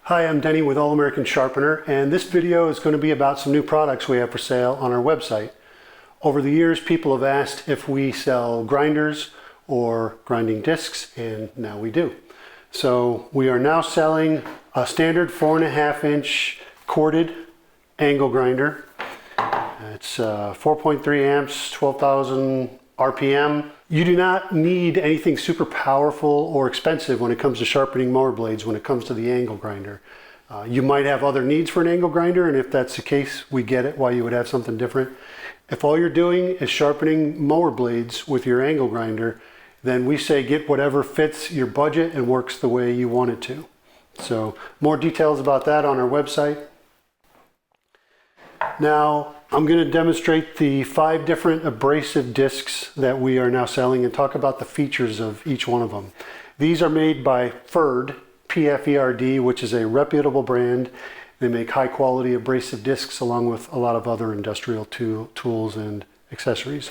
Hi, I'm Denny with All American Sharpener, and this video is going to be about some new products we have for sale on our website. Over the years, people have asked if we sell grinders or grinding discs, and now we do. So we are now selling a standard 4.5-inch corded angle grinder. It's 4.3 amps, 12,000 RPM. You do not need anything super powerful or expensive when it comes to sharpening mower blades when it comes to the angle grinder. You might have other needs for an angle grinder, and if that's the case, we get it why you would have something different. If all you're doing is sharpening mower blades with your angle grinder, then we say get whatever fits your budget and works the way you want it to. So more details about that on our website. Now, I'm going to demonstrate the 5 different abrasive discs that we are now selling and talk about the features of each one of them. These are made by Ferd, P-F-E-R-D, which is a reputable brand. They make high quality abrasive discs along with a lot of other industrial tools and accessories.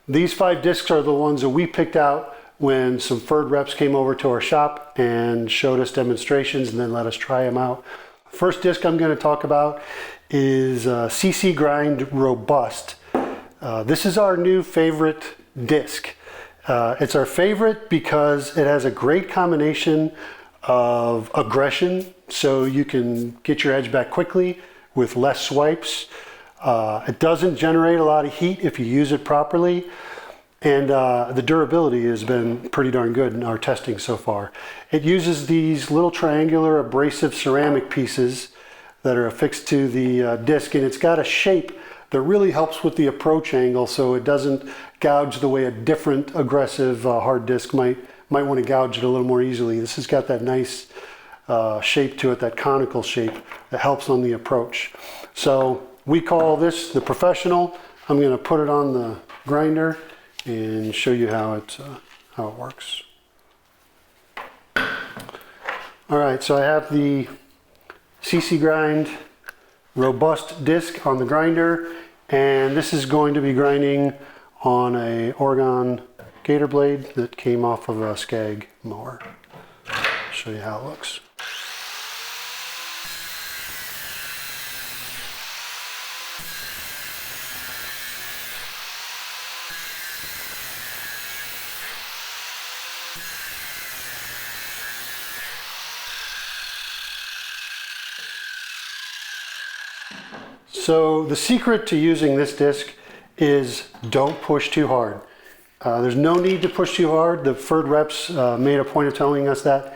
These 5 discs are the ones that we picked out when some Ferd reps came over to our shop and showed us demonstrations and then let us try them out. First disc I'm going to talk about is CC Grind Robust. This is our new favorite disc. It's our favorite because it has a great combination of aggression, so you can get your edge back quickly with less swipes. It doesn't generate a lot of heat if you use it properly, and the durability has been pretty darn good in our testing so far. It uses these little triangular abrasive ceramic pieces that are affixed to the disc, and it's got a shape that really helps with the approach angle so it doesn't gouge the way a different aggressive hard disc might want to gouge it a little more easily. This has got that nice shape to it, that conical shape that helps on the approach. So we call this the Professional. I'm going to put it on the grinder and show you how it works. All right, so I have the CC Grind Robust disc on the grinder, and this is going to be grinding on a Oregon gator blade that came off of a Skag mower. I'll show you how it looks. So the secret to using this disc is don't push too hard. There's no need to push too hard. The Ferd reps made a point of telling us that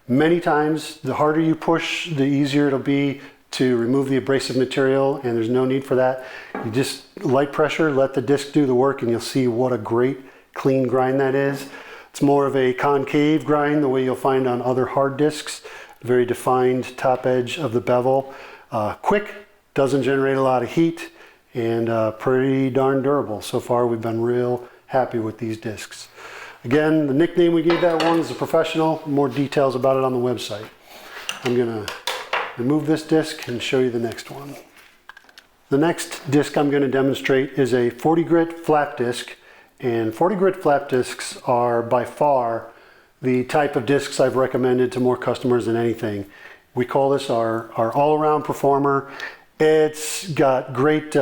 many times. The harder you push, the easier it'll be to remove the abrasive material, and there's no need for that. You just light pressure, let the disc do the work, and you'll see what a great clean grind that is. It's more of a concave grind, the way you'll find on other hard discs. Very defined top edge of the bevel. Quick, doesn't generate a lot of heat, and pretty darn durable. So far we've been real happy with these discs. Again, the nickname we gave that one is the Professional. More details about it on the website. I'm going to remove this disc and show you the next one. The next disc I'm going to demonstrate is a 40 grit flap disc, and 40 grit flap discs are by far the type of discs I've recommended to more customers than anything. We call this our all-around performer. It's got great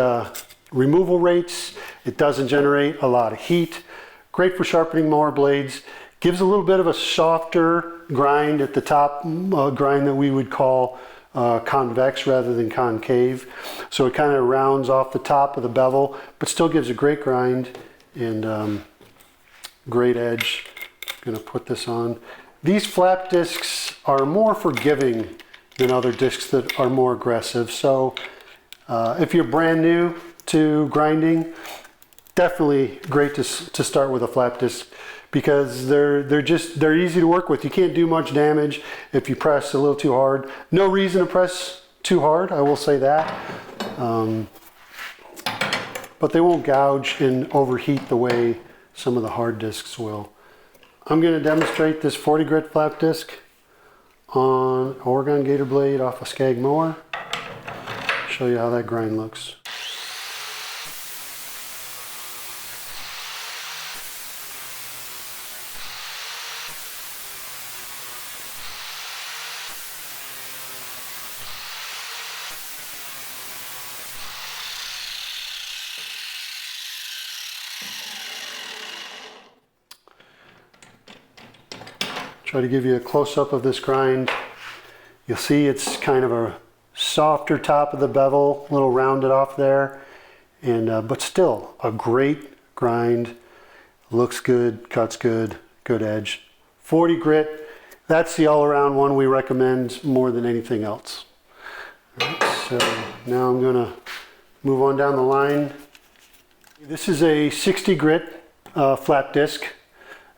removal rates. It doesn't generate a lot of heat. Great for sharpening mower blades. Gives a little bit of a softer grind at the top, grind that we would call convex rather than concave. So it kind of rounds off the top of the bevel, but still gives a great grind and great edge. I'm going to put this on. These flap discs are more forgiving than other discs that are more aggressive. So if you're brand new to grinding, definitely great to start with a flap disc because they're easy to work with. You can't do much damage if you press a little too hard. No reason to press too hard, I will say that. But they won't gouge and overheat the way some of the hard discs will. I'm going to demonstrate this 40 grit flap disc on Oregon gator blade off a Skag mower. Show you how that grind looks. Try to give you a close-up of this grind. You'll see it's kind of a softer top of the bevel, a little rounded off there, and but still a great grind. Looks good, cuts good, good edge. 40 grit, that's the all-around one we recommend more than anything else. All right, so now I'm gonna move on down the line. This is a 60 grit flap disc,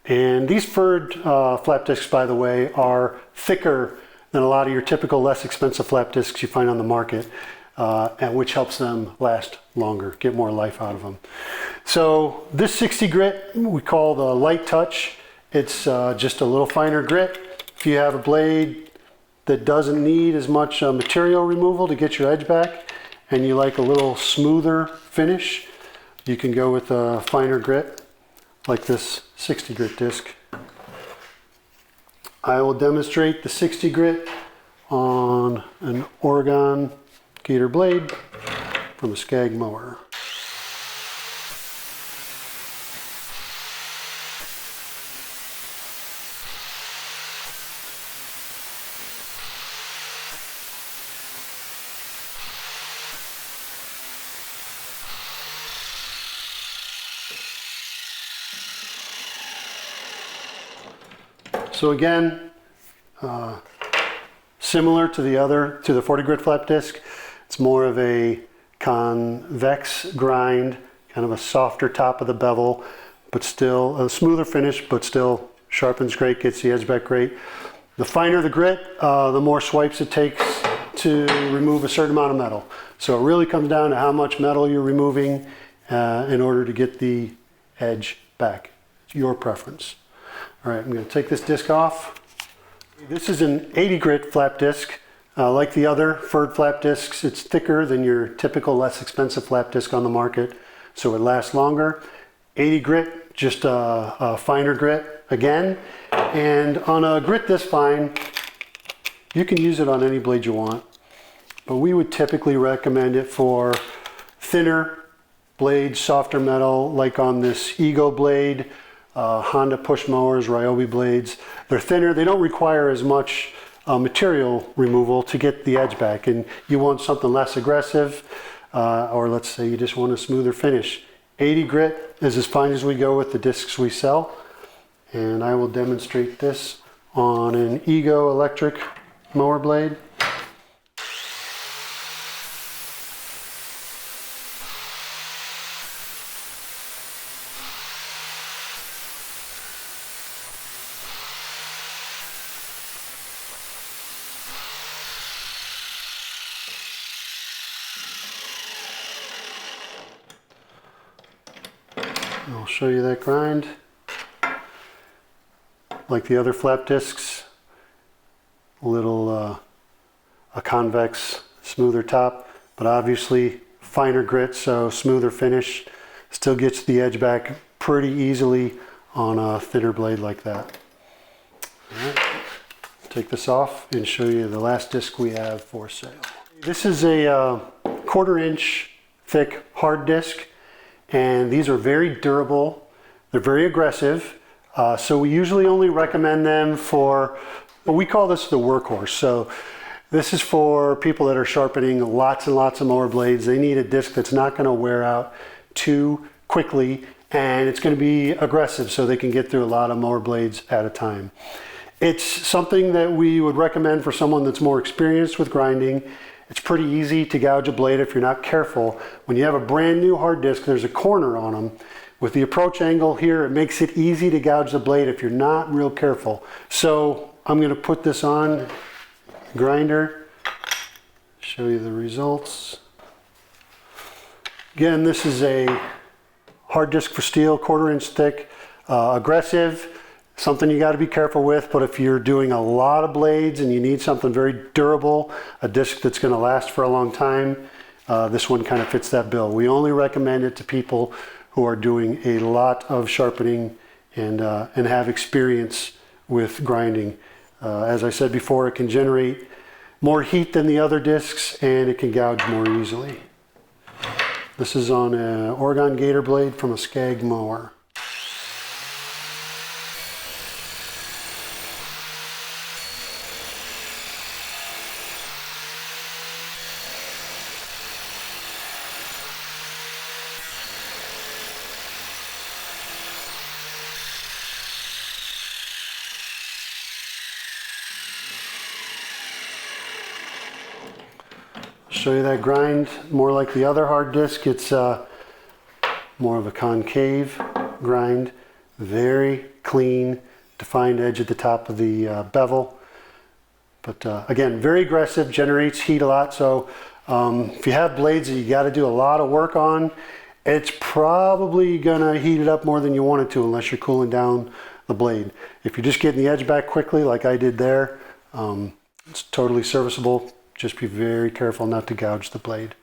and these furred flap discs, by the way, are thicker than a lot of your typical less expensive flap discs you find on the market, and which helps them last longer, get more life out of them. So this 60 grit we call the light touch. It's just a little finer grit. If you have a blade that doesn't need as much material removal to get your edge back, and you like a little smoother finish, you can go with a finer grit like this 60 grit disc. I will demonstrate the 60 grit on an Oregon Gator blade from a Skag mower. So again, similar to the 40 grit flap disc, it's more of a convex grind, kind of a softer top of the bevel, but still a smoother finish, but still sharpens great, gets the edge back great. The finer the grit, the more swipes it takes to remove a certain amount of metal. So it really comes down to how much metal you're removing in order to get the edge back. It's your preference. All right, I'm going to take this disc off. This is an 80 grit flap disc. Like the other furred flap discs, it's thicker than your typical less expensive flap disc on the market, so it lasts longer. 80 grit, just a finer grit again. And on a grit this fine, you can use it on any blade you want, but we would typically recommend it for thinner blades, softer metal, like on this Ego blade, Honda push mowers, Ryobi blades. They're thinner, they don't require as much material removal to get the edge back, and you want something less aggressive, or let's say you just want a smoother finish. 80 grit is as fine as we go with the discs we sell, and I will demonstrate this on an Ego electric mower blade. I'll show you that grind. Like the other flap discs, a convex, smoother top, but obviously finer grit, so smoother finish. Still gets the edge back pretty easily on a thinner blade like that. All right, take this off and show you the last disc we have for sale. This is a 1/4 inch thick hard disc, and these are very durable. They're very aggressive. So we usually only recommend them for, we call this the workhorse. So this is for people that are sharpening lots and lots of mower blades. They need a disc that's not going to wear out too quickly, and it's going to be aggressive so they can get through a lot of mower blades at a time. It's something that we would recommend for someone that's more experienced with grinding. It's pretty easy to gouge a blade if you're not careful. When you have a brand new hard disc, there's a corner on them. With the approach angle here, it makes it easy to gouge the blade if you're not real careful. So I'm going to put this on grinder, show you the results. Again, this is a hard disc for steel, 1/4 inch thick, aggressive, something you got to be careful with. But if you're doing a lot of blades and you need something very durable, a disc that's going to last for a long time, this one kind of fits that bill. We only recommend it to people who are doing a lot of sharpening and have experience with grinding. As I said before, it can generate more heat than the other discs, and it can gouge more easily. This is on an Oregon Gator blade from a Skag mower. show you that grind more like the other hard disc. It's more of a concave grind, very clean, defined edge at the top of the bevel. But again, very aggressive, generates heat a lot. So if you have blades that you got to do a lot of work on, it's probably gonna heat it up more than you want it to unless you're cooling down the blade. If you're just getting the edge back quickly like I did there, it's totally serviceable. Just be very careful not to gouge the blade.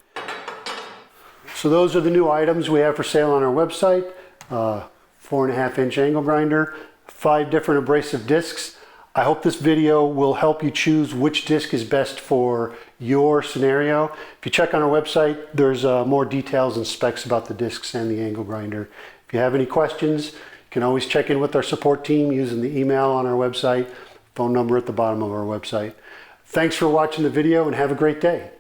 So those are the new items we have for sale on our website. 4.5-inch angle grinder, 5 different abrasive discs. I hope this video will help you choose which disc is best for your scenario. If you check on our website, there's more details and specs about the discs and the angle grinder. If you have any questions, you can always check in with our support team using the email on our website, phone number at the bottom of our website. Thanks for watching the video and have a great day.